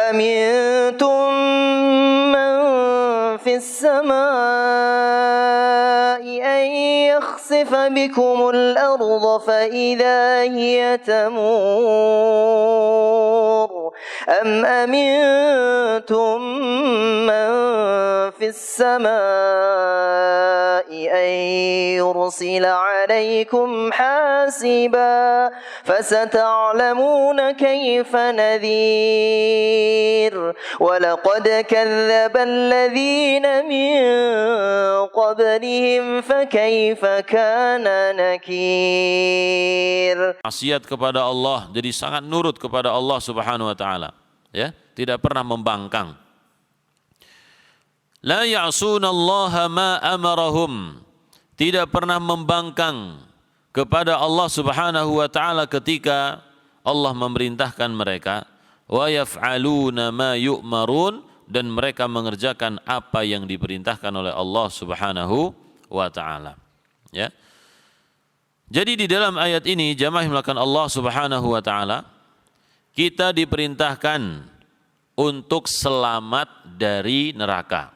أأمنتم من في السماء أن يخسف بكم الأرض فإذا هي تمور أم أمنتم من في السماء أن يرسل عليكم حاسبا فستعلمون كيف نذير ولقد كذب الذين من قبلهم فكيف كان نكير. Maksiat kepada Allah, jadi sangat nurut kepada Allah Subhanahu wa taala, ya, tidak pernah membangkang. La ya'sunallaha ma amarahum, tidak pernah membangkang kepada Allah Subhanahu wa taala ketika Allah memerintahkan mereka, wa yaf'aluna ma yu'marun, dan mereka mengerjakan apa yang diperintahkan oleh Allah Subhanahu wa taala. Ya. Jadi di dalam ayat ini jamaah melakukan Allah Subhanahu wa taala, kita diperintahkan untuk selamat dari neraka.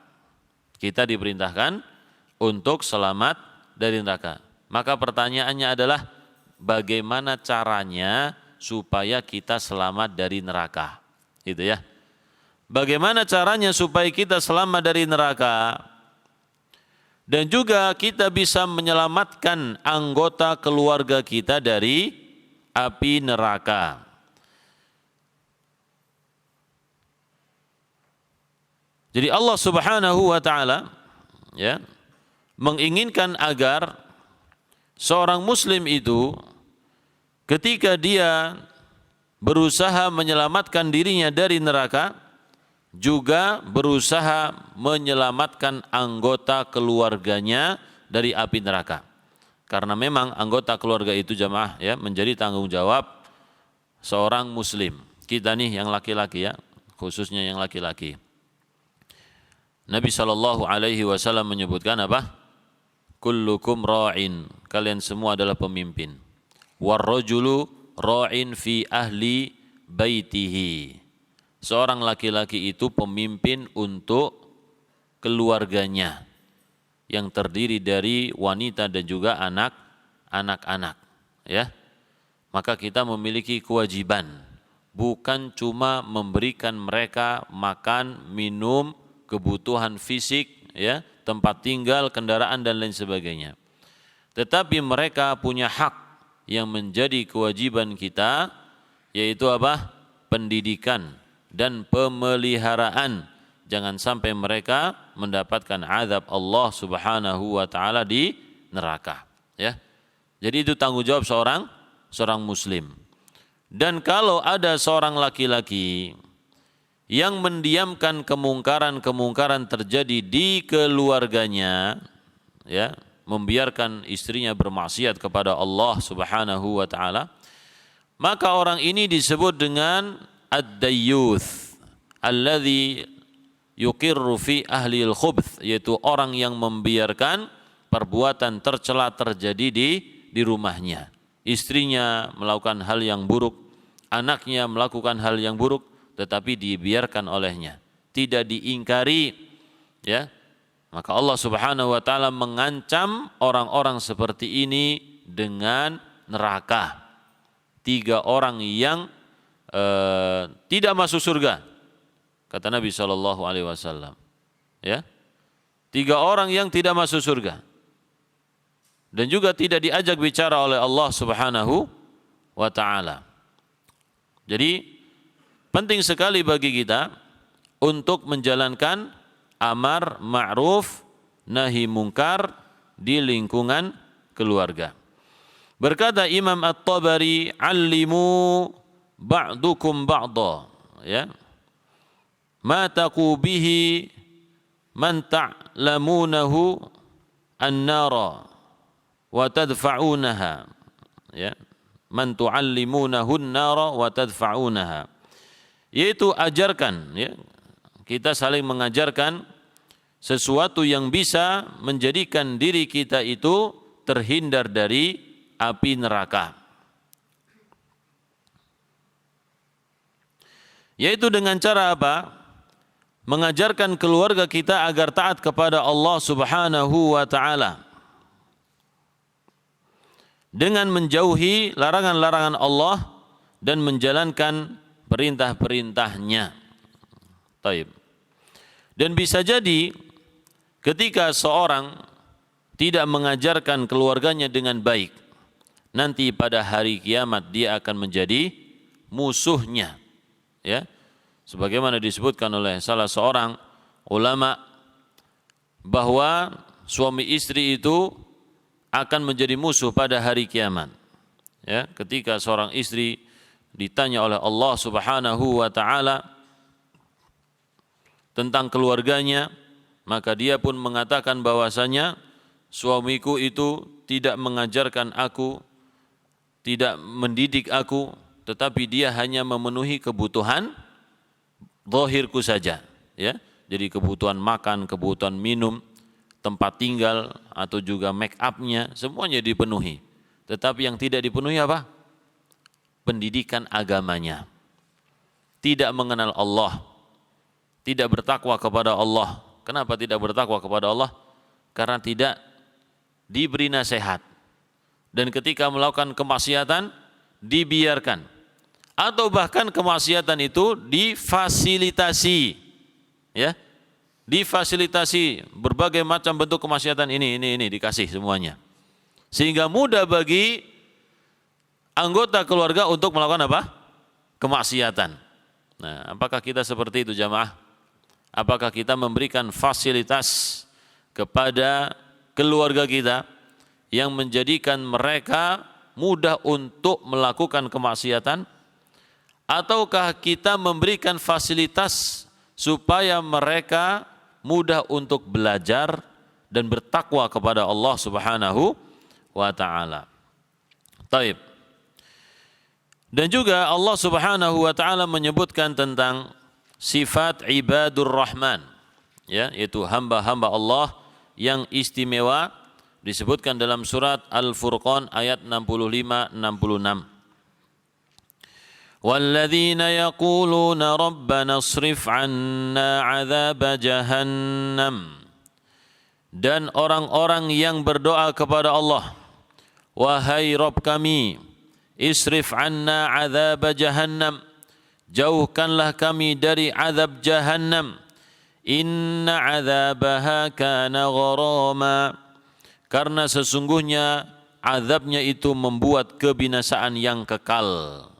Kita diperintahkan untuk selamat dari neraka. Maka pertanyaannya adalah bagaimana caranya supaya kita selamat dari neraka? Gitu ya. Bagaimana caranya supaya kita selamat dari neraka? Dan juga kita bisa menyelamatkan anggota keluarga kita dari api neraka. Jadi Allah Subhanahu wa taala, ya, menginginkan agar seorang muslim itu ketika dia berusaha menyelamatkan dirinya dari neraka, juga berusaha menyelamatkan anggota keluarganya dari api neraka. Karena memang anggota keluarga itu jamaah, ya, menjadi tanggung jawab seorang muslim. Kita nih yang laki-laki, ya, khususnya yang laki-laki. Nabi SAW menyebutkan apa? Kullukum ra'in, kalian semua adalah pemimpin. Warrajulu ra'in fi ahli baitihi. Seorang laki-laki itu pemimpin untuk keluarganya yang terdiri dari wanita dan juga anak-anak, ya. Maka kita memiliki kewajiban bukan cuma memberikan mereka makan, minum, kebutuhan fisik, ya, tempat tinggal, kendaraan dan lain sebagainya. Tetapi mereka punya hak yang menjadi kewajiban kita, yaitu apa? Pendidikan dan pemeliharaan. Jangan sampai mereka mendapatkan azab Allah Subhanahu wa taala di neraka, ya. Jadi itu tanggung jawab seorang muslim. Dan kalau ada seorang laki-laki yang mendiamkan kemungkaran-kemungkaran terjadi di keluarganya, ya, membiarkan istrinya bermaksiat kepada Allah Subhanahu wa taala, maka orang ini disebut dengan ad-dayyuth alladzi yuqirru fi ahli al-khubth, yaitu orang yang membiarkan perbuatan tercela terjadi di rumahnya. Istrinya melakukan hal yang buruk, anaknya melakukan hal yang buruk, tetapi dibiarkan olehnya, tidak diingkari, ya. Maka Allah Subhanahu wa taala mengancam orang-orang seperti ini dengan neraka. 3 orang yang tidak masuk surga, kata Nabi SAW, ya. 3 orang yang tidak masuk surga dan juga tidak diajak bicara oleh Allah Subhanahu wa taala. Jadi penting sekali bagi kita untuk menjalankan amar ma'ruf nahi mungkar di lingkungan keluarga. Berkata Imam At-Tabari, "Allimu ba'dukum ba'da," ya. "Ma taqu bihi man ta'lamunahu an-nara wa tadfa'unaha," ya. "Man tu'allimunahu an-nara wa tadfa'unaha." Yaitu ajarkan, ya, kita saling mengajarkan sesuatu yang bisa menjadikan diri kita itu terhindar dari api neraka. Yaitu dengan cara apa? Mengajarkan keluarga kita agar taat kepada Allah Subhanahu wa taala dengan menjauhi larangan-larangan Allah dan menjalankan perintah-perintahnya. Taib. Dan bisa jadi ketika seorang tidak mengajarkan keluarganya dengan baik, nanti pada hari kiamat dia akan menjadi musuhnya. Ya. Sebagaimana disebutkan oleh salah seorang ulama bahwa suami istri itu akan menjadi musuh pada hari kiamat. Ya, ketika seorang istri ditanya oleh Allah Subhanahu wa taala tentang keluarganya, maka dia pun mengatakan bahwasanya suamiku itu tidak mengajarkan aku, tidak mendidik aku, tetapi dia hanya memenuhi kebutuhan zahirku saja, ya. Jadi kebutuhan makan, kebutuhan minum, tempat tinggal atau juga make up-nya semuanya dipenuhi. Tetapi yang tidak dipenuhi apa? Pendidikan agamanya. Tidak mengenal Allah, tidak bertakwa kepada Allah. Kenapa tidak bertakwa kepada Allah? Karena tidak diberi nasihat. Dan ketika melakukan kemaksiatan dibiarkan. Atau bahkan kemaksiatan itu difasilitasi, ya, difasilitasi berbagai macam bentuk kemaksiatan ini dikasih semuanya, sehingga mudah bagi anggota keluarga untuk melakukan apa? Kemaksiatan. Nah, apakah kita seperti itu jamaah? Apakah kita memberikan fasilitas kepada keluarga kita yang menjadikan mereka mudah untuk melakukan kemaksiatan? Ataukah kita memberikan fasilitas supaya mereka mudah untuk belajar dan bertakwa kepada Allah Subhanahu wa taala. Taib. Dan juga Allah Subhanahu wa taala menyebutkan tentang sifat ibadur rahman, ya, yaitu hamba-hamba Allah yang istimewa, disebutkan dalam surat Al-Furqan ayat 65-66. وَالَّذِينَ يَقُولُونَ رَبَّنَا اصْرِفْ عَنَّا عَذَابَ جَهَنَّمَ. Dan orang-orang yang berdoa kepada Allah, wahai Rabb kami, isrif anna adzab jahannam, jauhkanlah kami dari azab jahannam, inna adzabaha kana gharama, karena sesungguhnya azabnya itu membuat kebinasaan yang kekal.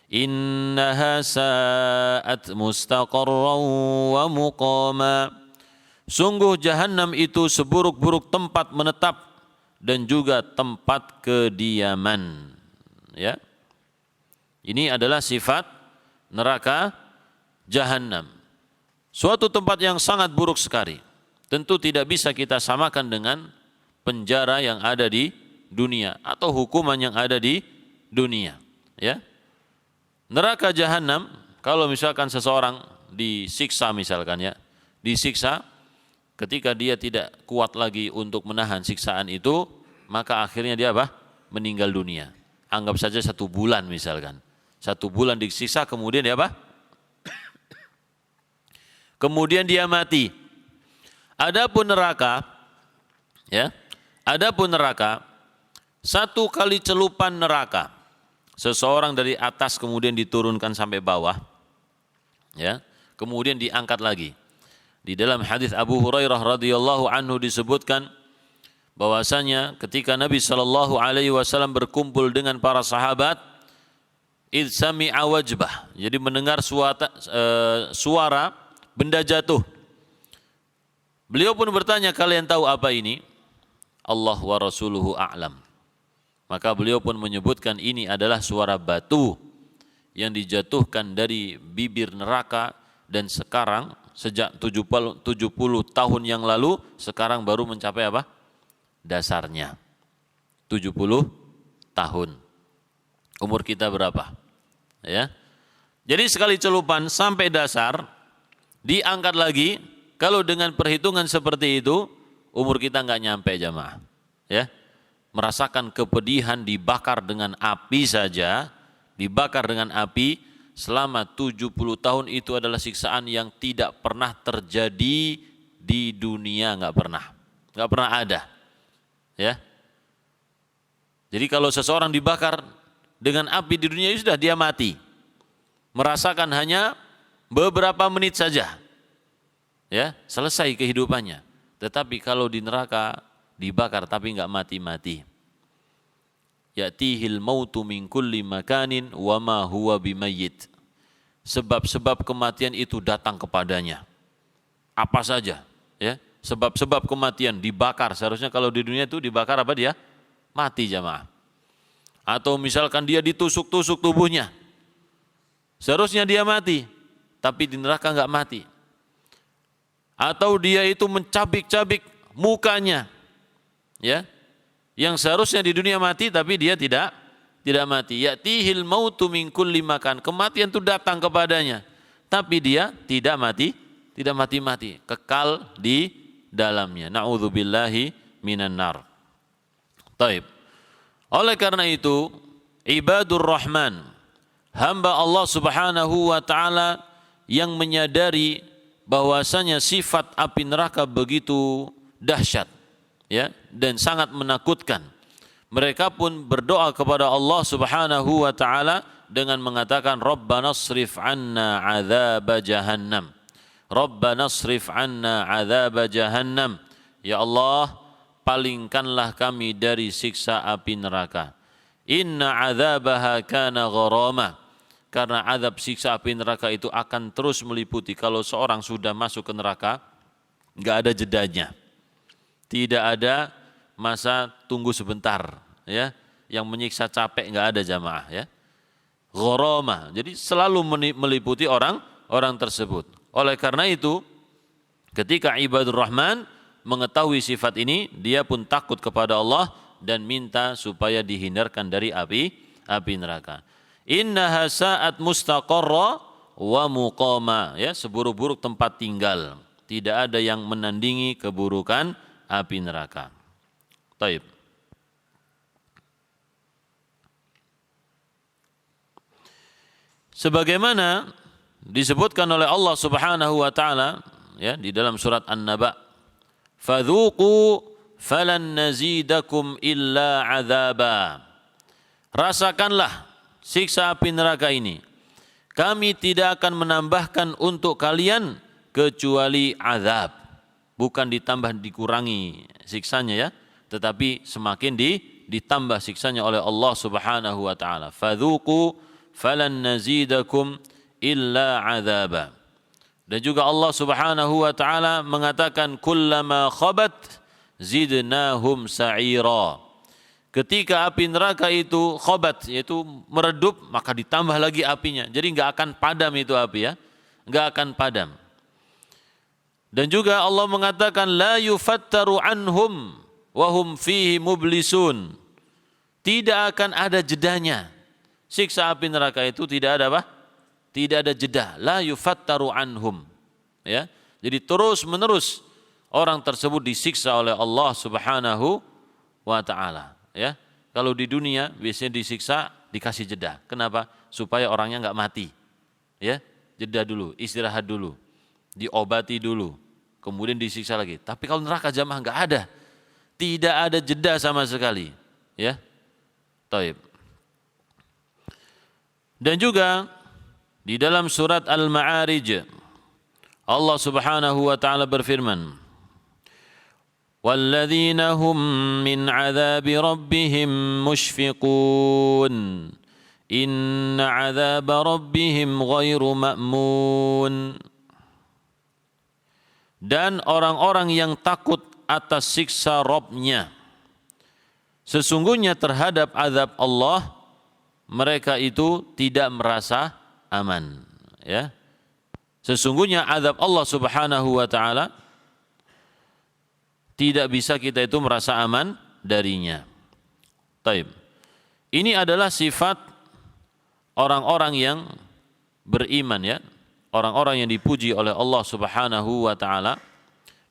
Innaha sa'at mustaqarran wa muqama, sungguh jahannam itu seburuk-buruk tempat menetap dan juga tempat kediaman. Ya, ini adalah sifat neraka jahannam, suatu tempat yang sangat buruk sekali. Tentu tidak bisa kita samakan dengan penjara yang ada di dunia atau hukuman yang ada di dunia. Ya, neraka jahannam, kalau misalkan seseorang disiksa misalkan, ya, disiksa, ketika dia tidak kuat lagi untuk menahan siksaan itu, maka akhirnya dia apa? Meninggal dunia. Anggap saja 1 bulan misalkan. 1 bulan disiksa, kemudian dia apa? Kemudian dia mati. Adapun neraka, ya, adapun neraka, 1 kali celupan neraka, seseorang dari atas kemudian diturunkan sampai bawah, ya, kemudian diangkat lagi. Di dalam hadis Abu Hurairah radhiyallahu anhu disebutkan bahwasanya ketika Nabi sallallahu alaihi wasallam berkumpul dengan para sahabat, id sami'a wajbah, jadi mendengar suara benda jatuh. Beliau pun bertanya, kalian tahu apa ini? Allah wa rasuluhu a'lam. Maka beliau pun menyebutkan ini adalah suara batu yang dijatuhkan dari bibir neraka, dan sekarang sejak 70 tahun yang lalu sekarang baru mencapai apa? Dasarnya. 70 tahun. Umur kita berapa? Ya. Jadi sekali celupan sampai dasar, diangkat lagi. Kalau dengan perhitungan seperti itu, umur kita enggak nyampe jamaah. Ya. Merasakan kepedihan dibakar dengan api saja, dibakar dengan api selama 70 tahun itu adalah siksaan yang tidak pernah terjadi di dunia, nggak pernah ada. Ya. Jadi kalau seseorang dibakar dengan api di dunia itu sudah dia mati. Merasakan hanya beberapa menit saja. Ya, selesai kehidupannya. Tetapi kalau di neraka dibakar tapi enggak mati-mati. Ya'tihil mautu min kulli makanin wa ma huwa bimayyit. Sebab-sebab kematian itu datang kepadanya. Apa saja, ya? Sebab-sebab kematian dibakar. Seharusnya kalau di dunia itu dibakar apa dia? Mati jamaah. Atau misalkan dia ditusuk-tusuk tubuhnya. Seharusnya dia mati, tapi di neraka enggak mati. Atau dia itu mencabik-cabik mukanya, ya, yang seharusnya di dunia mati, tapi dia tidak mati. Ya'tihil mautu min kulli makan. Kematian itu datang kepadanya, tapi dia tidak mati, kekal di dalamnya. Na'udzubillahi minan nar. Taib. Oleh karena itu, ibadur rahman, hamba Allah Subhanahu wa taala yang menyadari bahwasanya sifat api neraka begitu dahsyat, ya, dan sangat menakutkan. Mereka pun berdoa kepada Allah Subhanahu wa taala dengan mengatakan Rabbana srif 'anna 'adzab jahannam. Rabbana srif 'anna 'adzab jahannam. Ya Allah, palingkanlah kami dari siksa api neraka. Inna 'adzabaha kana gharama. Karena azab siksa api neraka itu akan terus meliputi. Kalau seorang sudah masuk ke neraka, enggak ada jedanya. Tidak ada masa tunggu sebentar, ya. Yang menyiksa capek enggak ada jamaah, ya. Gharama. Jadi selalu meliputi orang tersebut. Oleh karena itu, ketika ibadur rahman mengetahui sifat ini, dia pun takut kepada Allah dan minta supaya dihindarkan dari api neraka. Innaha sa'at mustaqarra wa muqama, ya, seburuk-buruk tempat tinggal. Tidak ada yang menandingi keburukan api neraka. Taib. Sebagaimana disebutkan oleh Allah Subhanahu wa taala, ya, di dalam surat An-Naba, fadzuqu falan nazidakum illa 'adzaba. Rasakanlah siksa api neraka ini. Kami tidak akan menambahkan untuk kalian kecuali azab. Bukan ditambah dikurangi siksanya, ya, tetapi semakin ditambah siksanya oleh Allah Subhanahu wa taala. Fadzuqu falan nazidakum illa azaba. Dan juga Allah Subhanahu wa taala mengatakan kullama khabat zidnahum sa'ira. Ketika api neraka itu khobat, yaitu meredup, maka ditambah lagi apinya. Jadi enggak akan padam itu api, ya. Enggak akan padam. Dan juga Allah mengatakan la yufattaru anhum wa hum fihi mublisun. Tidak akan ada jedanya. Siksa api neraka itu tidak ada apa? Tidak ada jeda. La yufattaru anhum. Ya. Jadi terus menerus orang tersebut disiksa oleh Allah Subhanahu wa taala. Ya, kalau di dunia biasanya disiksa dikasih jeda. Kenapa? Supaya orangnya enggak mati. Ya, jeda dulu, istirahat dulu, diobati dulu, kemudian disiksa lagi. Tapi kalau neraka jamaah enggak ada, tidak ada jeda sama sekali. Ya, taib. Dan juga di dalam surat Al-Ma'arij, Allah Subhanahu wa taala berfirman, وَالَّذِينَ هُمْ مِنْ عَذَابِ رَبِّهِمْ مُشْفِقُونَ إِنَّ عَذَابَ رَبِّهِمْ غَيْرُ مَأْمُونَ. Dan orang-orang yang takut atas siksa Rabb-nya, sesungguhnya terhadap azab Allah mereka itu tidak merasa aman, ya. Sesungguhnya azab Allah Subhanahu wa taala tidak bisa kita itu merasa aman darinya. Taib. Ini adalah sifat orang-orang yang beriman, ya. Orang-orang yang dipuji oleh Allah Subhanahu wa taala,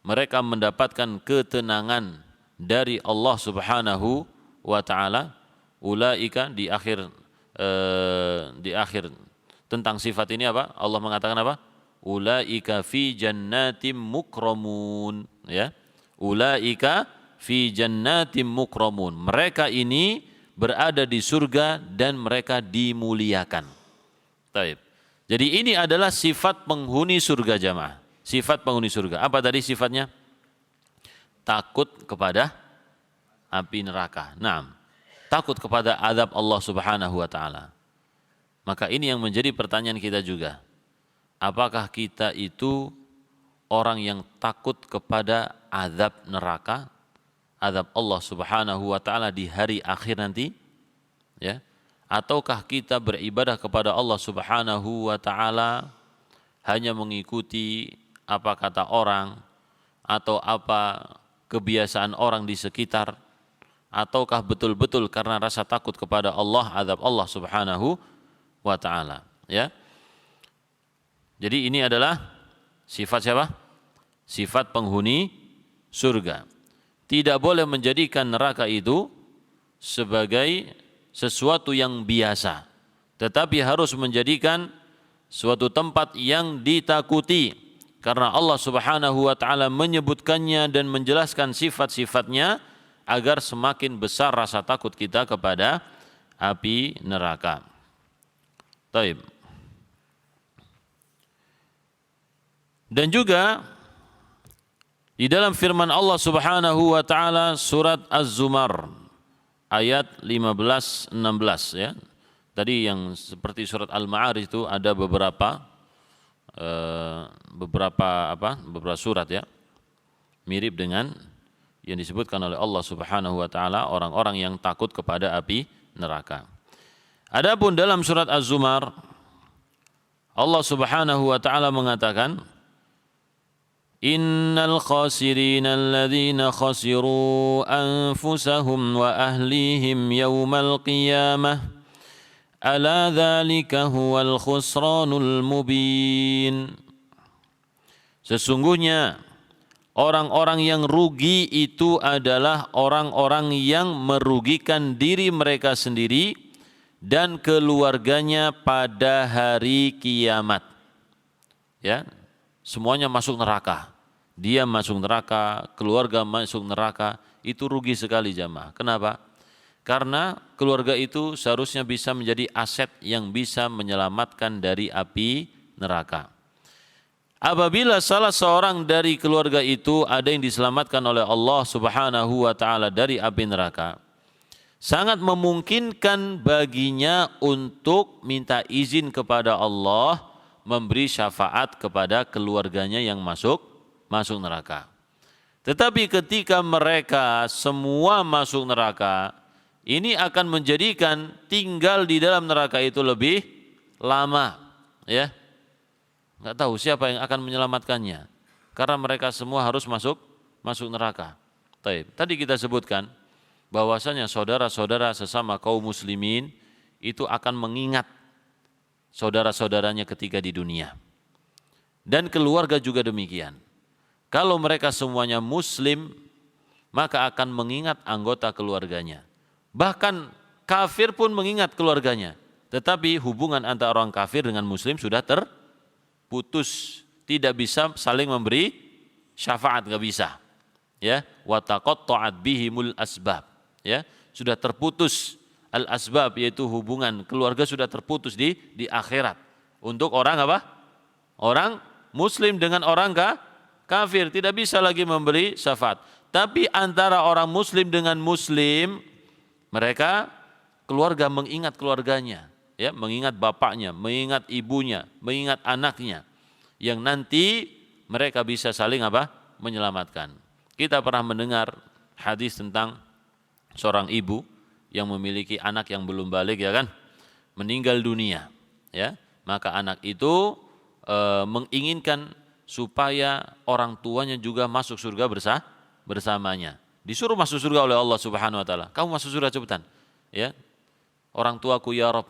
mereka mendapatkan ketenangan dari Allah Subhanahu wa taala. Ulaika di akhir tentang sifat ini apa? Allah mengatakan apa? Ulaika fi jannatim mukramun, ya. Ulaika fi jannatim mukramun. Mereka ini berada di surga dan mereka dimuliakan. Baik. Jadi ini adalah sifat penghuni surga jamaah. Sifat penghuni surga. Apa tadi sifatnya? Takut kepada api neraka. Naam. Takut kepada azab Allah Subhanahu wa taala. Maka ini yang menjadi pertanyaan kita juga. Apakah kita itu orang yang takut kepada azab neraka? Azab Allah Subhanahu wa taala di hari akhir nanti? Ya. Ataukah kita beribadah kepada Allah Subhanahu wa taala hanya mengikuti apa kata orang atau apa kebiasaan orang di sekitar, ataukah betul-betul karena rasa takut kepada Allah, azab Allah Subhanahu wa taala, ya. Jadi ini adalah sifat siapa? Sifat penghuni surga. Tidak boleh menjadikan neraka itu sebagai sesuatu yang biasa, tetapi harus menjadikan suatu tempat yang ditakuti, karena Allah Subhanahu wa taala menyebutkannya dan menjelaskan sifat-sifatnya agar semakin besar rasa takut kita kepada api neraka. Taib. Dan juga di dalam firman Allah Subhanahu wa taala surat Az-Zumar ayat 15-16, ya. Tadi yang seperti surat Al-Ma'arij itu ada beberapa surat, ya, mirip dengan yang disebutkan oleh Allah Subhanahu wa taala orang-orang yang takut kepada api neraka. Adapun dalam surat Az-Zumar Allah Subhanahu wa taala mengatakan, Innal khasirina alladhina khasiru anfusahum wa ahlihim yawmal qiyamah ala dhalika huwal khusranul mubin. Sesungguhnya orang-orang yang rugi itu adalah orang-orang yang merugikan diri mereka sendiri dan keluarganya pada hari kiamat. Ya, semuanya masuk neraka. Dia masuk neraka, keluarga masuk neraka, itu rugi sekali jamaah. Kenapa? Karena keluarga itu seharusnya bisa menjadi aset yang bisa menyelamatkan dari api neraka. Apabila salah seorang dari keluarga itu ada yang diselamatkan oleh Allah Subhanahu wa taala dari api neraka, sangat memungkinkan baginya untuk minta izin kepada Allah memberi syafaat kepada keluarganya yang masuk neraka. Tetapi ketika mereka semua masuk neraka, ini akan menjadikan tinggal di dalam neraka itu lebih lama, ya. Enggak tahu siapa yang akan menyelamatkannya, karena mereka semua harus masuk neraka. Tadi kita sebutkan bahwasanya saudara-saudara sesama kaum muslimin itu akan mengingat saudara-saudaranya ketika di dunia. Dan keluarga juga demikian. Kalau mereka semuanya muslim, maka akan mengingat anggota keluarganya. Bahkan kafir pun mengingat keluarganya. Tetapi hubungan antara orang kafir dengan muslim sudah terputus. Tidak bisa saling memberi syafaat, enggak bisa. Ya, wa taqatta'at bihimul asbab. Ya, sudah terputus al-asbab, yaitu hubungan keluarga sudah terputus di akhirat. Untuk orang apa? Orang muslim dengan orang kafir tidak bisa lagi memberi syafaat. Tapi antara orang muslim dengan muslim, mereka keluarga mengingat keluarganya, ya, mengingat bapaknya, mengingat ibunya, mengingat anaknya, yang nanti mereka bisa saling apa? Menyelamatkan. Kita pernah mendengar hadis tentang seorang ibu yang memiliki anak yang belum balik, ya kan, meninggal dunia, ya, maka anak itu menginginkan supaya orang tuanya juga masuk surga bersamanya. Disuruh masuk surga oleh Allah Subhanahu wa taala. Kamu masuk surga cepetan. Ya. Orang tuaku ya Rabb.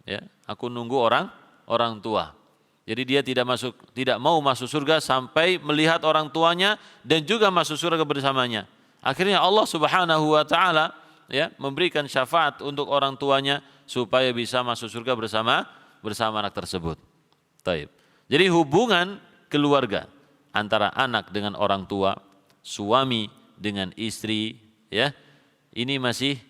Ya, aku nunggu orang tua. Jadi dia tidak mau masuk surga sampai melihat orang tuanya dan juga masuk surga bersamanya. Akhirnya Allah Subhanahu wa taala, ya, memberikan syafaat untuk orang tuanya supaya bisa masuk surga bersama anak tersebut. Taib. Jadi hubungan keluarga antara anak dengan orang tua, suami dengan istri, ya, ini masih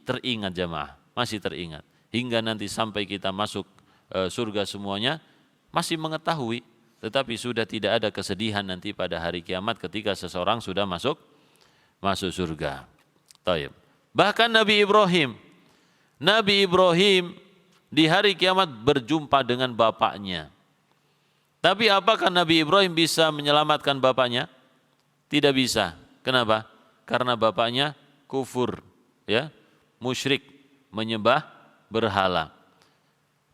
teringat jamaah, masih teringat. Hingga nanti sampai kita masuk surga semuanya masih mengetahui, tetapi sudah tidak ada kesedihan nanti pada hari kiamat ketika seseorang sudah masuk surga. Taib. Bahkan Nabi Ibrahim di hari kiamat berjumpa dengan bapaknya. Tapi apakah Nabi Ibrahim bisa menyelamatkan bapaknya? Tidak bisa. Kenapa? Karena bapaknya kufur, ya, musyrik, menyembah berhala.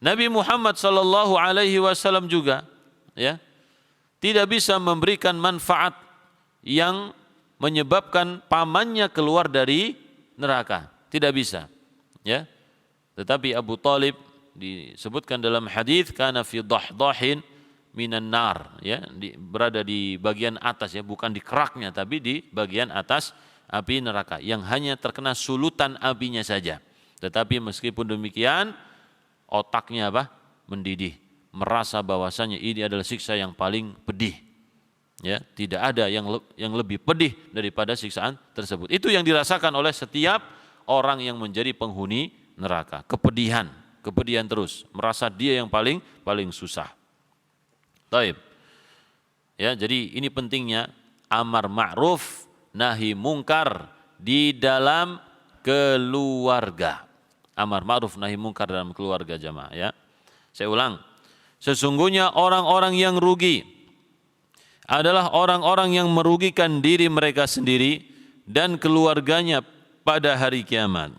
Nabi Muhammad sallallahu alaihi wasallam juga, ya, tidak bisa memberikan manfaat yang menyebabkan pamannya keluar dari neraka. Tidak bisa, ya. Tetapi Abu Talib disebutkan dalam hadis kana fi dahdahin minan nar, ya, berada di bagian atas, ya, bukan di keraknya tapi di bagian atas api neraka yang hanya terkena sulutan apinya saja. Tetapi meskipun demikian otaknya mendidih, merasa bahwasanya ini adalah siksa yang paling pedih. Ya, tidak ada yang lebih pedih daripada siksaan tersebut. Itu yang dirasakan oleh setiap orang yang menjadi penghuni neraka. Kepedihan terus, merasa dia yang paling susah. Taib. Ya, jadi ini pentingnya amar ma'ruf nahi mungkar di dalam keluarga. Amar ma'ruf nahi mungkar dalam keluarga jamaah, ya. Saya ulang. Sesungguhnya orang-orang yang rugi adalah orang-orang yang merugikan diri mereka sendiri dan keluarganya pada hari kiamat.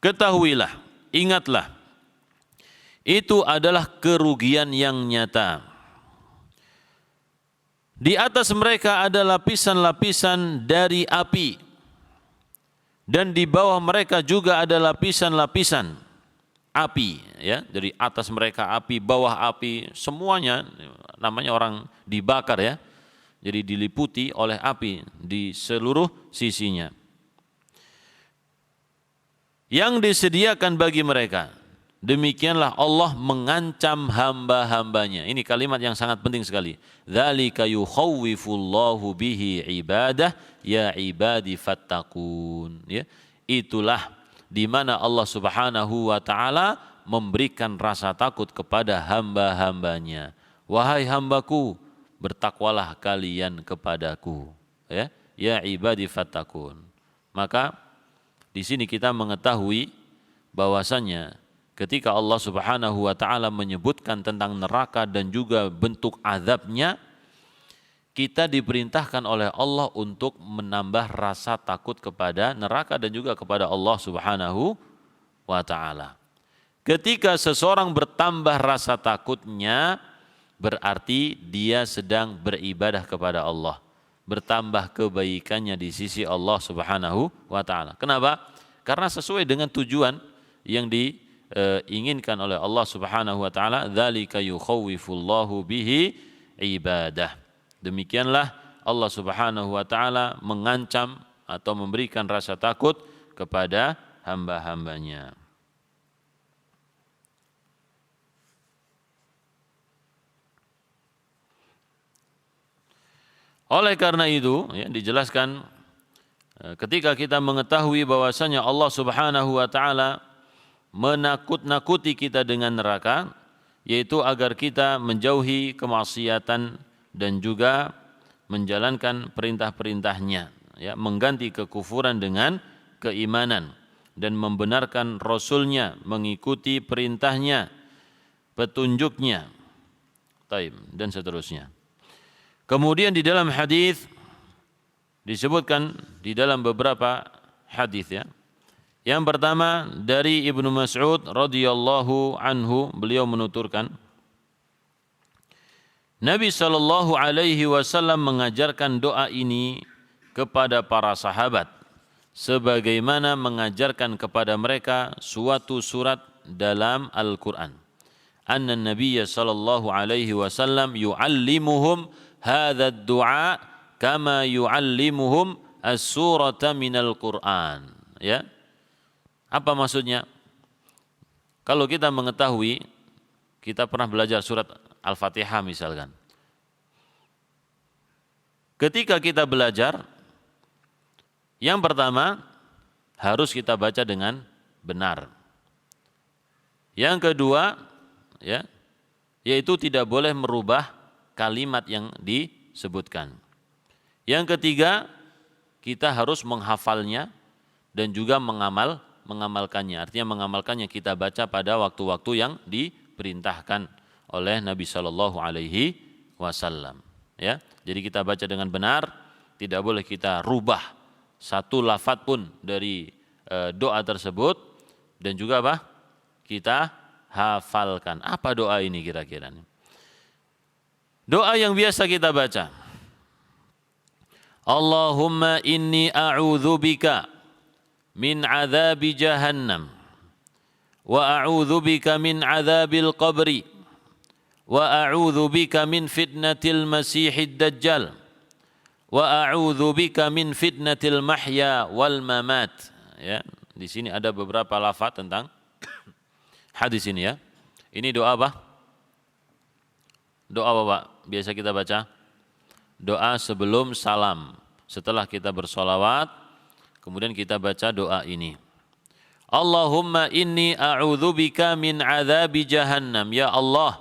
Ketahuilah, ingatlah, itu adalah kerugian yang nyata. Di atas mereka ada lapisan-lapisan dari api, dan di bawah mereka juga ada lapisan-lapisan api, ya. Dari atas mereka api, bawah api, semuanya namanya orang dibakar, ya. Jadi diliputi oleh api di seluruh sisinya. Yang disediakan bagi mereka, demikianlah Allah mengancam hamba-hambanya. Ini kalimat yang sangat penting sekali. Dzalika yukhawwifullahu bihi ibadah ya ibadi fattaqun. Ya, itulah di mana Allah Subhanahu wa taala memberikan rasa takut kepada hamba-hambanya. Wahai hambaku, bertakwalah kalian kepadaku. Ya, ya ibadi fattaqun. Maka di sini kita mengetahui bahwasanya ketika Allah Subhanahu wa taala menyebutkan tentang neraka dan juga bentuk azabnya, kita diperintahkan oleh Allah untuk menambah rasa takut kepada neraka dan juga kepada Allah Subhanahu wa taala. Ketika seseorang bertambah rasa takutnya, berarti dia sedang beribadah kepada Allah. Bertambah kebaikannya di sisi Allah Subhanahu wa taala. Kenapa? Karena sesuai dengan tujuan yang diinginkan oleh Allah Subhanahu wa taala, dzalika yukhawwifullahu bihi ibadah. Demikianlah Allah Subhanahu wa taala mengancam atau memberikan rasa takut kepada hamba-hambanya. Oleh karena itu, ya, dijelaskan ketika kita mengetahui bahwasanya Allah Subhanahu wa taala menakut-nakuti kita dengan neraka, yaitu agar kita menjauhi kemaksiatan dan juga menjalankan perintah-perintahnya, ya, mengganti kekufuran dengan keimanan dan membenarkan Rasulnya, mengikuti perintahnya, petunjuknya, dan seterusnya. Kemudian di dalam hadis disebutkan di dalam beberapa hadis, ya. Yang pertama dari Ibnu Mas'ud radhiyallahu anhu, beliau menuturkan Nabi sallallahu alaihi wasallam mengajarkan doa ini kepada para sahabat sebagaimana mengajarkan kepada mereka suatu surat dalam Al-Qur'an. Anna Nabiyya sallallahu alaihi wasallam yu'allimuhum hadha ad-du'a kama yu'allimuhum as-surata minal Qur'an. Ya. Apa maksudnya? Kalau kita mengetahui, kita pernah belajar surat Al-Fatihah misalkan. Ketika kita belajar, yang pertama harus kita baca dengan benar. Yang kedua, ya, yaitu tidak boleh merubah kalimat yang disebutkan. Yang ketiga, kita harus menghafalnya dan juga mengamalkannya. Artinya mengamalkannya kita baca pada waktu-waktu yang diperintahkan oleh Nabi Shallallahu Alaihi Wasallam. Ya, jadi kita baca dengan benar, tidak boleh kita rubah satu lafaz pun dari doa tersebut, dan juga apa? Kita hafalkan. Apa doa ini kira-kira? Doa yang biasa kita baca. Allahumma inni a'udzubika min adzabi jahannam wa a'udzubika min adzabil qabri wa a'udzubika min fitnatil masiihid dajjal wa a'udzubika min fitnatil mahya wal mamat. Ya, di sini ada beberapa lafaz tentang hadis ini ya. Ini doa apa? Doa apa, Pak? Biasa kita baca doa sebelum salam. Setelah kita bersolawat, kemudian kita baca doa ini. Allahumma inni a'udzubika min adzabi jahannam. Ya Allah,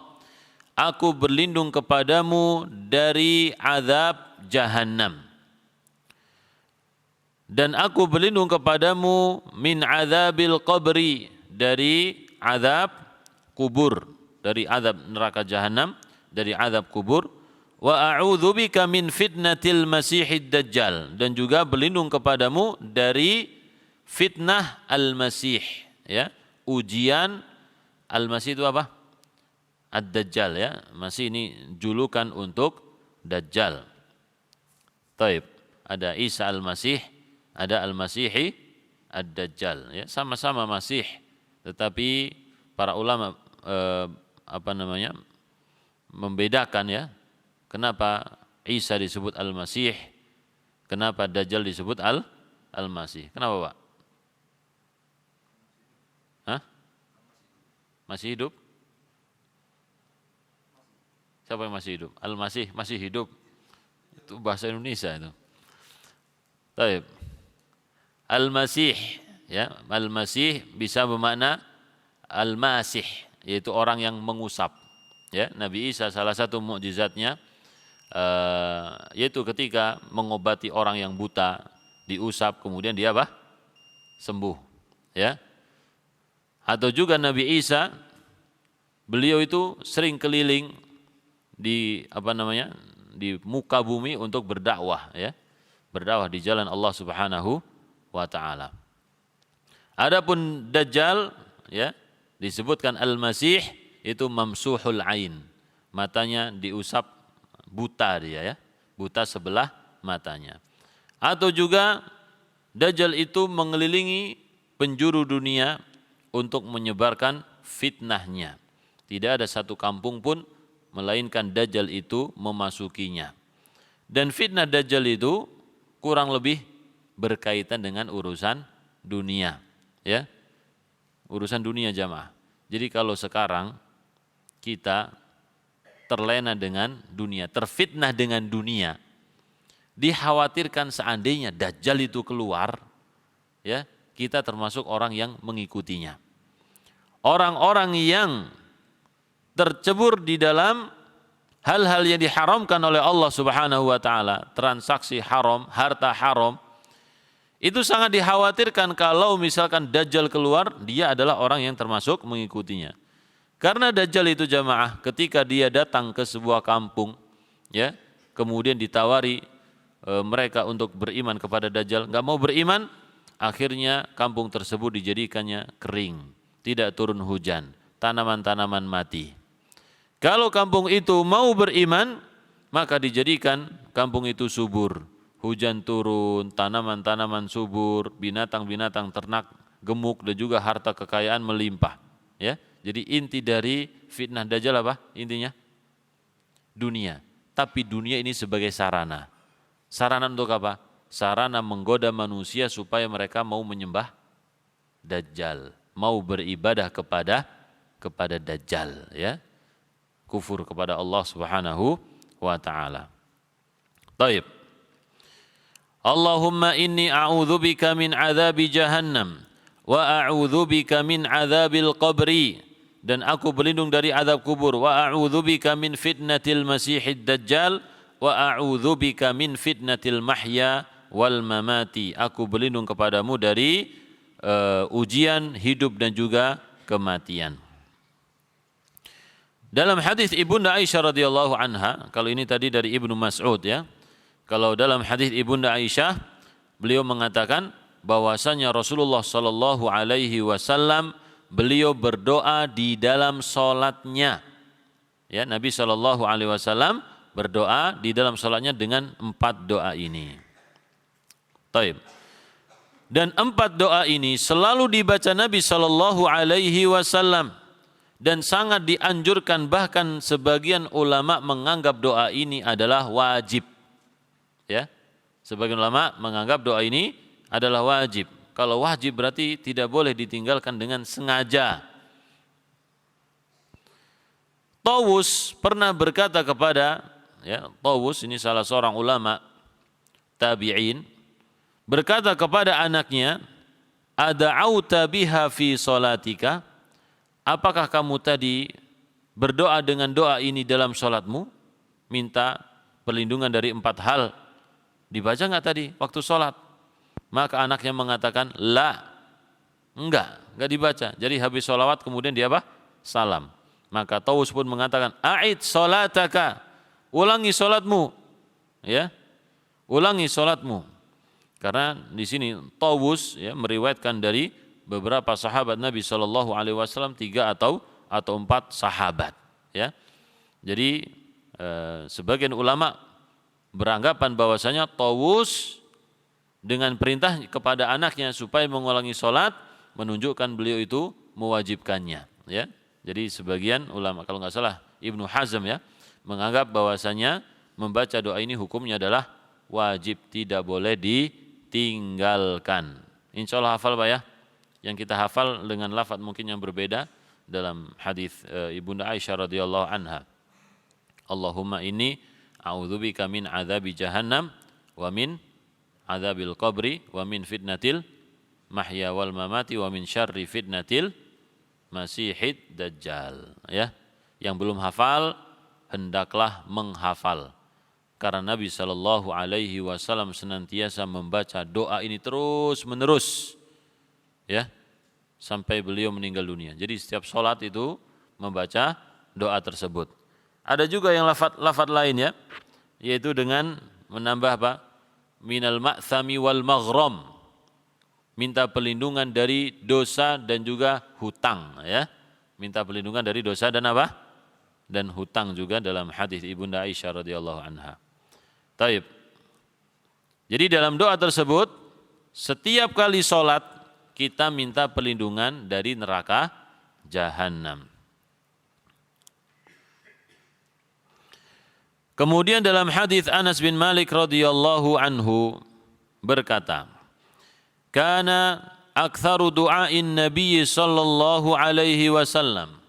aku berlindung kepadamu dari azab jahannam. Dan aku berlindung kepadamu min azabil qabri, dari azab kubur, dari azab neraka jahannam, dari azab kubur. Wa a'udzubika min fitnatil masiihid dajjal, dan juga berlindung kepadamu dari fitnah al-masih, ya, ujian al-masih itu apa? Ad-dajjal, ya. Masih ini julukan untuk dajjal. Taib, ada Isa al-Masih, ada al-Masihi ad-dajjal, ya, sama-sama masih, tetapi para ulama membedakan, ya. Kenapa Isa disebut al-Masih? Kenapa Dajjal disebut al-Masih? Kenapa, Pak? Hah? Masih hidup? Siapa yang masih hidup? Al-Masih masih hidup. Itu bahasa Indonesia itu. Baik. Al-Masih, ya, al-Masih bisa bermakna al-Masih, yaitu orang yang mengusap. Ya, Nabi Isa salah satu mukjizatnya yaitu ketika mengobati orang yang buta, diusap kemudian dia apa? Sembuh, ya. Atau juga Nabi Isa, beliau itu sering keliling di di muka bumi untuk berdakwah, ya. Berdakwah di jalan Allah Subhanahu wa taala. Adapun Dajjal, ya, disebutkan al-Masih, itu mamsuhul ain. Matanya diusap, buta dia, ya. Buta sebelah matanya. Atau juga Dajjal itu mengelilingi penjuru dunia untuk menyebarkan fitnahnya. Tidak ada satu kampung pun melainkan Dajjal itu memasukinya. Dan fitnah Dajjal itu kurang lebih berkaitan dengan urusan dunia, ya. Urusan dunia jamaah. Jadi kalau sekarang kita terlena dengan dunia, terfitnah dengan dunia, dikhawatirkan seandainya Dajjal itu keluar, ya, kita termasuk orang yang mengikutinya. Orang-orang yang tercebur di dalam hal-hal yang diharamkan oleh Allah Subhanahu wa taala, transaksi haram, harta haram, itu sangat dikhawatirkan kalau misalkan Dajjal keluar, dia adalah orang yang termasuk mengikutinya. Karena Dajjal itu jamaah, ketika dia datang ke sebuah kampung, ya, kemudian ditawari mereka untuk beriman kepada Dajjal, enggak mau beriman, akhirnya kampung tersebut dijadikannya kering, tidak turun hujan, tanaman-tanaman mati. Kalau kampung itu mau beriman, maka dijadikan kampung itu subur, hujan turun, tanaman-tanaman subur, binatang-binatang ternak gemuk, dan juga harta kekayaan melimpah, ya. Jadi inti dari fitnah Dajjal apa? Intinya dunia. Tapi dunia ini sebagai sarana. Sarana untuk apa? Sarana menggoda manusia supaya mereka mau menyembah Dajjal, mau beribadah kepada kepada Dajjal, ya. Kufur kepada Allah Subhanahu wa taala. Baik. Allahumma inni a'udzubika min adzabi jahannam wa a'udzubika min adzabil qabri, dan aku berlindung dari azab kubur, wa a'udzubika min fitnatil masiihid dajjal wa a'udzubika min fitnatil mahya wal mamati, aku berlindung kepadamu dari ujian hidup dan juga kematian. Dalam hadis Ibunda Aisyah radhiyallahu anha, kalau ini tadi dari Ibnu Mas'ud, ya. Kalau dalam hadis Ibunda Aisyah, beliau mengatakan bahwasanya Rasulullah sallallahu alaihi wasallam beliau berdoa di dalam salatnya. Ya, Nabi sallallahu alaihi wasallam berdoa di dalam salatnya dengan 4 doa ini. Taib. Dan 4 doa ini selalu dibaca Nabi sallallahu alaihi wasallam, dan sangat dianjurkan, bahkan sebagian ulama menganggap doa ini adalah wajib. Ya, sebagian ulama menganggap doa ini adalah wajib. Kalau wajib berarti tidak boleh ditinggalkan dengan sengaja. Tawus pernah berkata kepada, ya, Tawus ini salah seorang ulama tabi'in, berkata kepada anaknya, ada'auta biha fi salatika, apakah kamu tadi berdoa dengan doa ini dalam salatmu, minta perlindungan dari 4 hal? Dibaca enggak tadi waktu sholat? Maka anaknya mengatakan, la, enggak dibaca. Jadi habis sholawat kemudian dia apa? Salam. Maka Tawus pun mengatakan, a'id sholataka, ulangi sholatmu, ya, ulangi sholatmu. Karena di sini Tawus, ya, meriwayatkan dari beberapa sahabat Nabi Shallallahu Alaihi Wasallam, 3 atau 4 sahabat, ya. Jadi sebagian ulama beranggapan bahwasanya Tawus dengan perintah kepada anaknya supaya mengulangi sholat menunjukkan beliau itu mewajibkannya, ya. Jadi sebagian ulama, kalau nggak salah Ibnu Hazm, ya, menganggap bahwasanya membaca doa ini hukumnya adalah wajib, tidak boleh ditinggalkan. Insya Allah hafal, Pak, ya. Yang kita hafal dengan lafaz mungkin yang berbeda dalam hadis Ibunda Aisyah radhiyallahu anha. Allahumma inni a'udzubika min adzabi jahannam wa min adzabil qabri wa min fitnatil mahya wal mamati wa min syarri fitnatil masihid dajjal, ya. Yang belum hafal hendaklah menghafal, karena Nabi sallallahu alaihi wasallam senantiasa membaca doa ini terus menerus, ya, sampai beliau meninggal dunia. Jadi setiap salat itu membaca doa tersebut. Ada juga yang lafaz lain, ya, yaitu dengan menambah apa? Minal ma'thami wal maghram, minta perlindungan dari dosa dan juga hutang, ya. Minta perlindungan dari dosa dan apa? Dan hutang juga dalam hadis Ibunda Aisyah radhiyallahu anha. Taib. Jadi dalam doa tersebut setiap kali salat kita minta perlindungan dari neraka jahanam. Kemudian dalam hadis Anas bin Malik radhiyallahu anhu berkata, "Kana aktsaru du'ain Nabi sallallahu alaihi wasallam."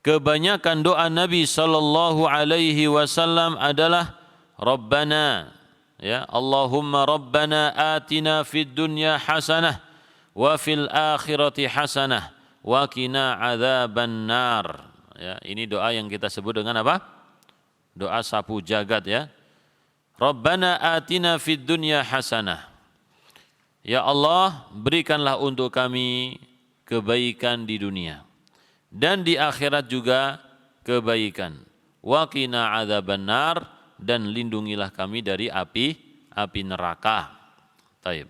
Kebanyakan doa Nabi sallallahu alaihi wasallam adalah Rabbana, ya, Allahumma Rabbana atina fid dunya hasanah wa fil akhirati hasanah wa qina adzaban nar. Ya, ini doa yang kita sebut dengan apa? Doa sapu jagat, ya. Rabbana atina fid dunya hasanah. Ya Allah, berikanlah untuk kami kebaikan di dunia dan di akhirat juga kebaikan. Wa qina adzabannar, dan lindungilah kami dari api neraka. Taib.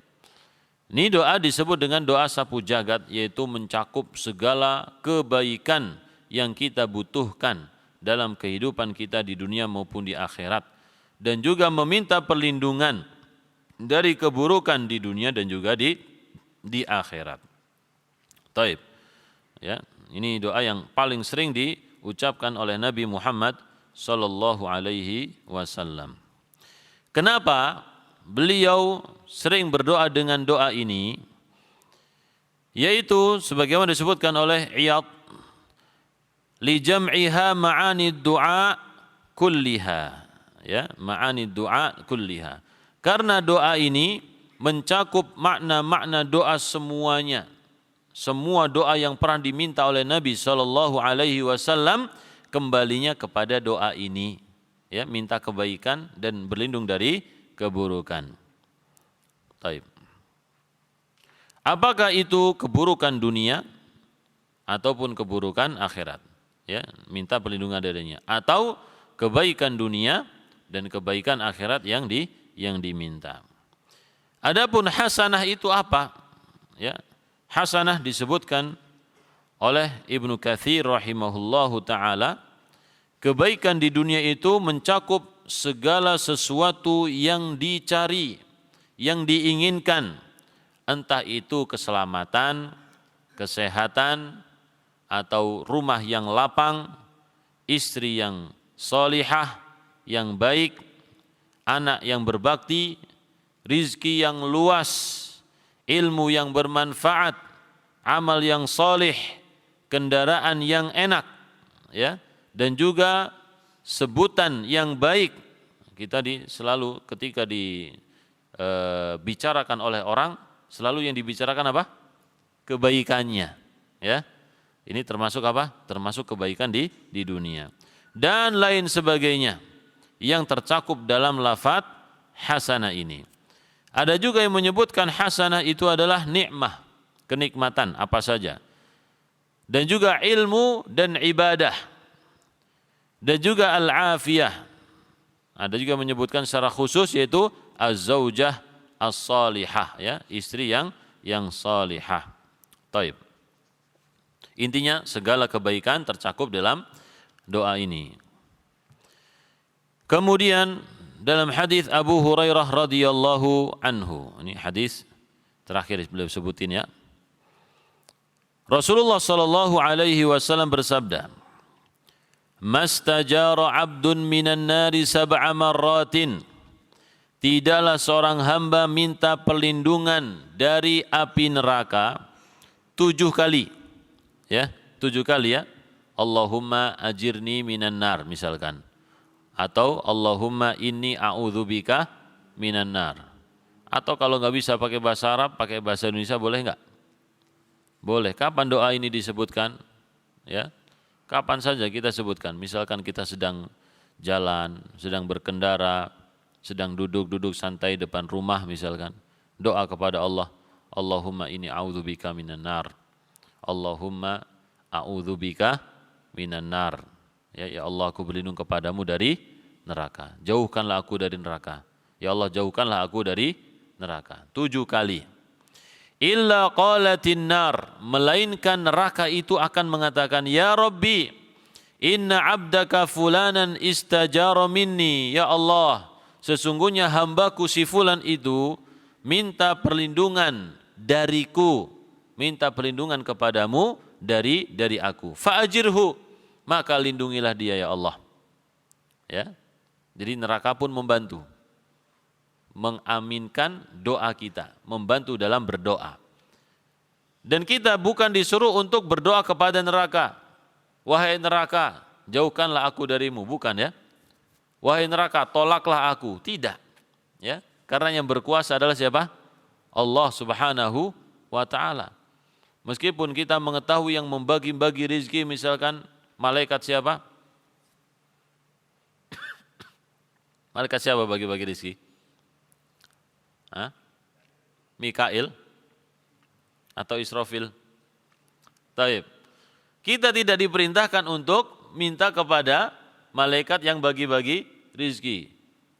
Ini doa disebut dengan doa sapu jagat, yaitu mencakup segala kebaikan yang kita butuhkan dalam kehidupan kita di dunia maupun di akhirat, dan juga meminta perlindungan dari keburukan di dunia dan juga di akhirat. Taib. Ya, ini doa yang paling sering diucapkan oleh Nabi Muhammad sallallahu alaihi wasallam. Kenapa beliau sering berdoa dengan doa ini? Yaitu sebagaimana disebutkan oleh Iyad li jam'iha ma'ani du'a kulliha, ya, ma'ani du'a kulliha. Karena doa ini mencakup makna-makna doa semuanya. Semua doa yang pernah diminta oleh Nabi sallallahu alaihi wasallam kembalinya kepada doa ini, ya, minta kebaikan dan berlindung dari keburukan. Baik. Apakah itu keburukan dunia ataupun keburukan akhirat? Ya, minta perlindungan darinya, atau kebaikan dunia dan kebaikan akhirat yang diminta. Adapun hasanah itu apa? Ya, hasanah disebutkan oleh Ibnu Katsir rahimahullahu taala, kebaikan di dunia itu mencakup segala sesuatu yang dicari, yang diinginkan, entah itu keselamatan, kesehatan, atau rumah yang lapang, istri yang solihah, yang baik, anak yang berbakti, rizki yang luas, ilmu yang bermanfaat, amal yang solih, kendaraan yang enak, ya, dan juga sebutan yang baik. Kita selalu ketika dibicarakan oleh orang, selalu yang dibicarakan apa? Kebaikannya, ya. Ini termasuk apa? Termasuk kebaikan di dunia. Dan lain sebagainya yang tercakup dalam lafaz hasanah ini. Ada juga yang menyebutkan hasanah itu adalah nikmah, kenikmatan apa saja. Dan juga ilmu dan ibadah. Dan juga al-afiyah. Ada juga menyebutkan secara khusus yaitu az-zaujah as-salihah, ya, istri yang salihah. Taib. Intinya segala kebaikan tercakup dalam doa ini. Kemudian dalam hadis Abu Hurairah radhiyallahu anhu, ini hadis terakhir beliau sebutin, ya. Rasulullah sallallahu alaihi wasallam bersabda, "Mastajara 'abdun minan nari sab'a marratin." Tidaklah seorang hamba minta perlindungan dari api neraka 7 kali. Ya, 7 kali, ya. Allahumma ajirni minan nar misalkan. Atau Allahumma inni a'udzubika minan nar. Atau kalau nggak bisa pakai bahasa Arab, pakai bahasa Indonesia boleh nggak? Boleh. Kapan doa ini disebutkan? Ya, kapan saja kita sebutkan. Misalkan kita sedang jalan, sedang berkendara, sedang duduk santai depan rumah misalkan. Doa kepada Allah, Allahumma inni a'udzubika minan nar. Allahumma a'udzubika minan nar. Ya Allah, aku berlindung kepadamu dari neraka. Jauhkanlah aku dari neraka. Ya Allah, jauhkanlah aku dari neraka. 7 kali. Illa qalatin nar, melainkan neraka itu akan mengatakan, ya Rabbi, inna abdaka fulanan istajara minni. Ya Allah, sesungguhnya hambaku si fulan itu minta perlindungan dariku, minta perlindungan kepadamu dari aku. Fa'ajirhu, maka lindungilah dia ya Allah. Ya. Jadi neraka pun membantu, mengaminkan doa kita, membantu dalam berdoa. Dan kita bukan disuruh untuk berdoa kepada neraka. Wahai neraka, jauhkanlah aku darimu, bukan, ya. Wahai neraka, tolaklah aku, tidak. Ya. Karena yang berkuasa adalah siapa? Allah Subhanahu wa taala. Meskipun kita mengetahui yang membagi-bagi rezeki misalkan malaikat siapa? Malaikat siapa bagi-bagi rezeki? Mikail atau Israfil? Taib. Kita tidak diperintahkan untuk minta kepada malaikat yang bagi-bagi rezeki.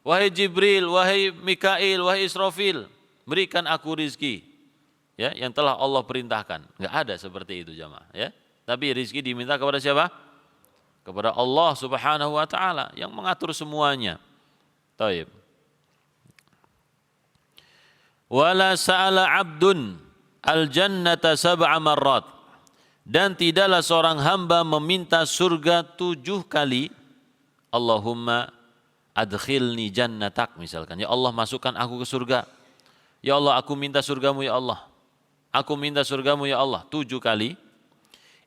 Wahai Jibril, wahai Mikail, wahai Israfil, berikan aku rezeki. Ya, yang telah Allah perintahkan. Enggak ada seperti itu jamaah, ya. Tapi rezeki diminta kepada siapa? Kepada Allah Subhanahu wa taala yang mengatur semuanya. Taib. Wala sa'ala 'abdun al-jannata sab'a marrat. Dan tidaklah seorang hamba meminta surga 7 kali. Allahumma adkhilni jannatak misalkan. Ya Allah, masukkan aku ke surga. Ya Allah, aku minta surgamu ya Allah. Aku minta surgamu ya Allah 7 kali.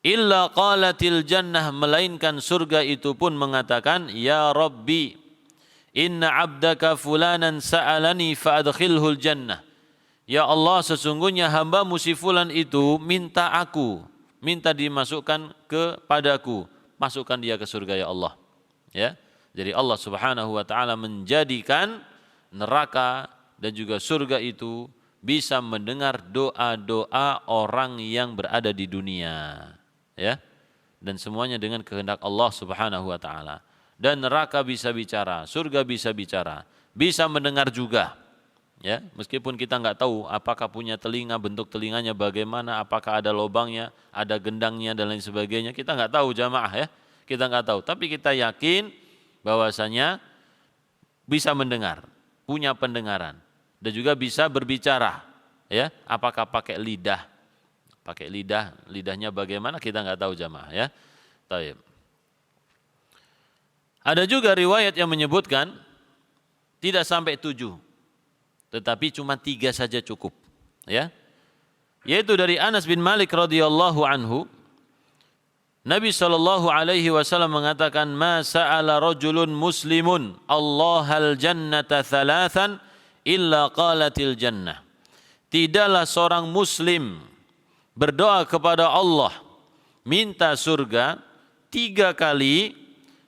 illa qalatil jannah, melainkan surga itu pun mengatakan, ya Rabbi, inna abdaka fulanan sa'alani fa'adkhilhul jannah. Ya Allah, sesungguhnya hambamu si fulan itu minta dimasukkan kepadaku, masukkan dia ke surga ya Allah. Ya. Jadi Allah Subhanahu wa taala menjadikan neraka dan juga surga itu bisa mendengar doa-doa orang yang berada di dunia. Ya. Dan semuanya dengan kehendak Allah Subhanahu wa taala. Dan neraka bisa bicara, surga bisa bicara, bisa mendengar juga. Ya, meskipun kita enggak tahu apakah punya telinga, bentuk telinganya bagaimana, apakah ada lubangnya, ada gendangnya dan lain sebagainya, kita enggak tahu jamaah ya. Kita enggak tahu, tapi kita yakin bahwasanya bisa mendengar, punya pendengaran dan juga bisa berbicara. Ya, apakah pakai lidah? Pakai lidahnya bagaimana kita enggak tahu jamaah ya. Taib. Ada juga riwayat yang menyebutkan tidak sampai 7, tetapi cuma 3 saja cukup. Ya, yaitu dari Anas bin Malik radhiyallahu anhu, Nabi SAW mengatakan, ma sa'ala rajulun muslimun Allahal jannata thalathan illa qalatil jannah. Tidaklah seorang muslim berdoa kepada Allah minta surga 3 kali,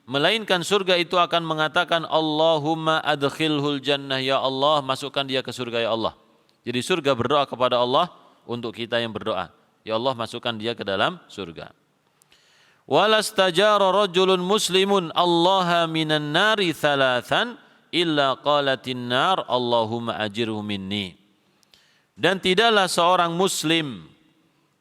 melainkan surga itu akan mengatakan, Allahumma adkhilhul jannah, ya Allah masukkan dia ke surga ya Allah. Jadi surga berdoa kepada Allah untuk kita yang berdoa, ya Allah masukkan dia ke dalam surga. Walastajara rajulun muslimun Allaha minan nari thalathan illa qalatin nar Allahumma ajirhu minni. Dan tidaklah seorang muslim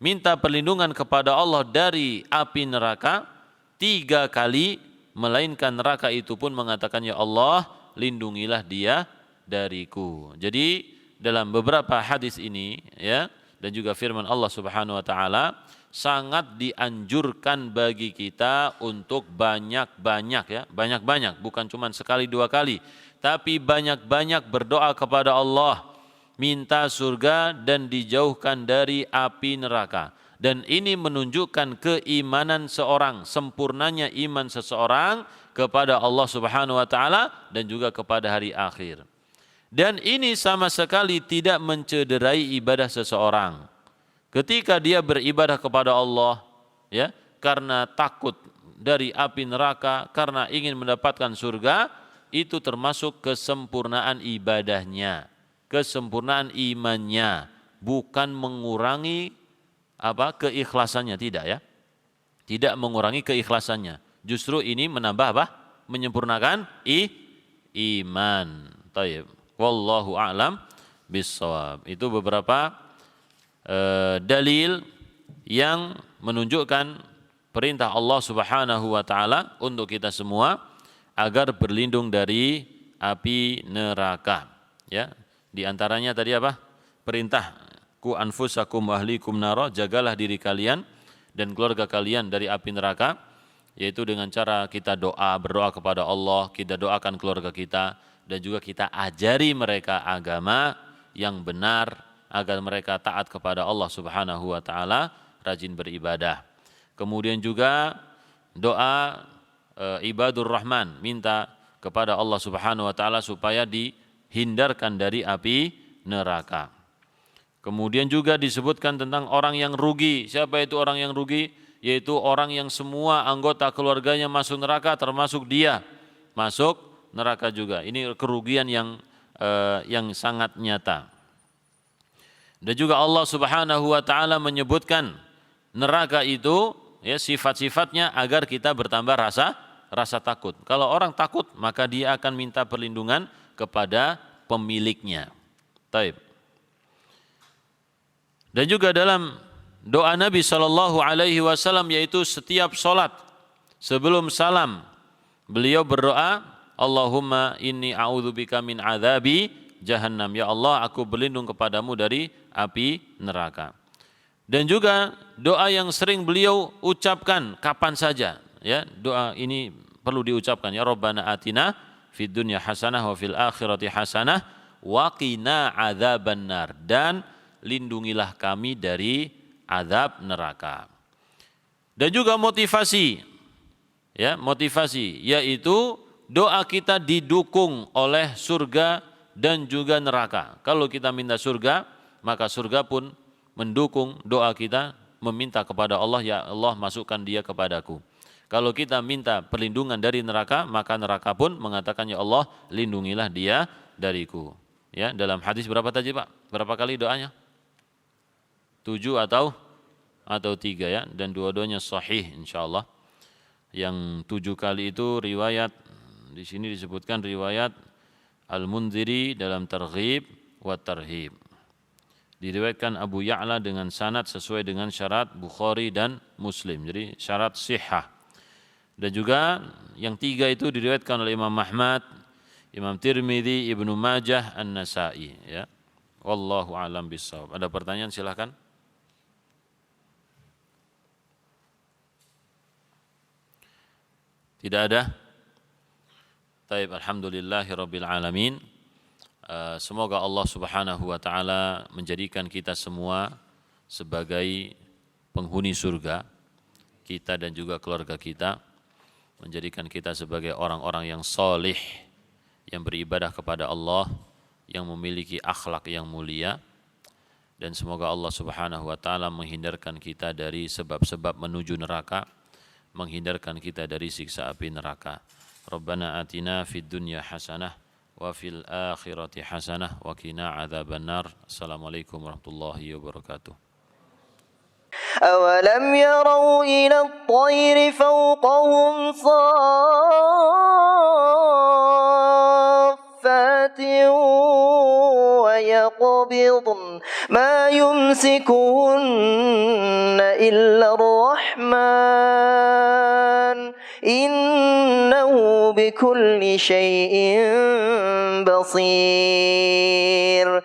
minta perlindungan kepada Allah dari api neraka 3 kali, melainkan neraka itu pun mengatakan, ya Allah lindungilah dia dariku. Jadi dalam beberapa hadis ini ya, dan juga firman Allah Subhanahu wa taala, sangat dianjurkan bagi kita untuk banyak-banyak ya, banyak-banyak, bukan cuma sekali 2 kali, tapi banyak-banyak berdoa kepada Allah, minta surga dan dijauhkan dari api neraka. Dan ini menunjukkan keimanan seorang, sempurnanya iman seseorang kepada Allah Subhanahu wa taala dan juga kepada hari akhir. Dan ini sama sekali tidak mencederai ibadah seseorang. Ketika dia beribadah kepada Allah ya, karena takut dari api neraka, karena ingin mendapatkan surga, itu termasuk kesempurnaan ibadahnya, kesempurnaan imannya, bukan mengurangi keikhlasannya, tidak ya. Tidak mengurangi keikhlasannya. Justru ini menambah menyempurnakan iman. Taib. Wallahu a'lam bissawab. Itu beberapa dalil yang menunjukkan perintah Allah Subhanahu wa taala untuk kita semua agar berlindung dari api neraka. Ya, di antaranya tadi perintah ku anfusakum wa ahlikum nara, jagalah diri kalian dan keluarga kalian dari api neraka, yaitu dengan cara kita berdoa kepada Allah, kita doakan keluarga kita, dan juga kita ajari mereka agama yang benar agar mereka taat kepada Allah Subhanahu wa taala, rajin beribadah. Kemudian juga doa ibadur rahman, minta kepada Allah Subhanahu wa taala supaya dihindarkan dari api neraka. Kemudian juga disebutkan tentang orang yang rugi. Siapa itu orang yang rugi? Yaitu orang yang semua anggota keluarganya masuk neraka, termasuk dia masuk neraka juga. Ini kerugian yang sangat nyata. Dan juga Allah Subhanahu wa taala menyebutkan neraka itu ya, sifat-sifatnya agar kita bertambah rasa takut. Kalau orang takut, maka dia akan minta perlindungan kepada pemiliknya. Taib. Dan juga dalam doa Nabi SAW, yaitu setiap solat sebelum salam beliau berdoa, Allahumma inni a'udzubika min adzabi jahannam, ya Allah aku berlindung kepadamu dari api neraka. Dan juga doa yang sering beliau ucapkan kapan saja ya, doa ini perlu diucapkan, ya Rabbana atina fid dunya hasanah wa fil akhirati hasanah wa qina adzabannar, dan lindungilah kami dari azab neraka. Dan juga motivasi, ya, motivasi yaitu doa kita didukung oleh surga dan juga neraka. Kalau kita minta surga, maka surga pun mendukung doa kita, meminta kepada Allah, ya Allah masukkan dia kepadaku. Kalau kita minta perlindungan dari neraka, maka neraka pun mengatakan, ya Allah lindungilah dia dariku. Ya, dalam hadis berapa tadi Pak? Berapa kali doanya? 7 atau 3 ya, dan dua-duanya sahih insyaallah. Yang 7 kali itu riwayat, di sini disebutkan riwayat Al-Munziri dalam Targhib wa Tarhib. Diriwayatkan Abu Ya'la dengan sanad sesuai dengan syarat Bukhari dan Muslim. Jadi syarat sihah. Dan juga yang 3 itu diriwayatkan oleh Imam Ahmad, Imam Tirmidzi, Ibnu Majah, An-Nasa'i ya. Wallahu a'lam bishawab. Ada pertanyaan silakan. Tidak ada? Taib, alhamdulillahirabbil alamin. Semoga Allah Subhanahu wa taala menjadikan kita semua sebagai penghuni surga, kita dan juga keluarga kita, menjadikan kita sebagai orang-orang yang salih, yang beribadah kepada Allah, yang memiliki akhlak yang mulia, dan semoga Allah Subhanahu wa taala menghindarkan kita dari sebab-sebab menuju neraka, menghindarkan kita dari siksa api neraka. Rabbana atina fid dunya hasanah wa fil akhirati hasanah wa qina adzabannar. Assalamualaikum warahmatullahi wabarakatuh. أولم يروا إلى الطير فوقهم صافات ويقبضن ما يمسكهن إلا الرحمن إنه بكل شيء بصير.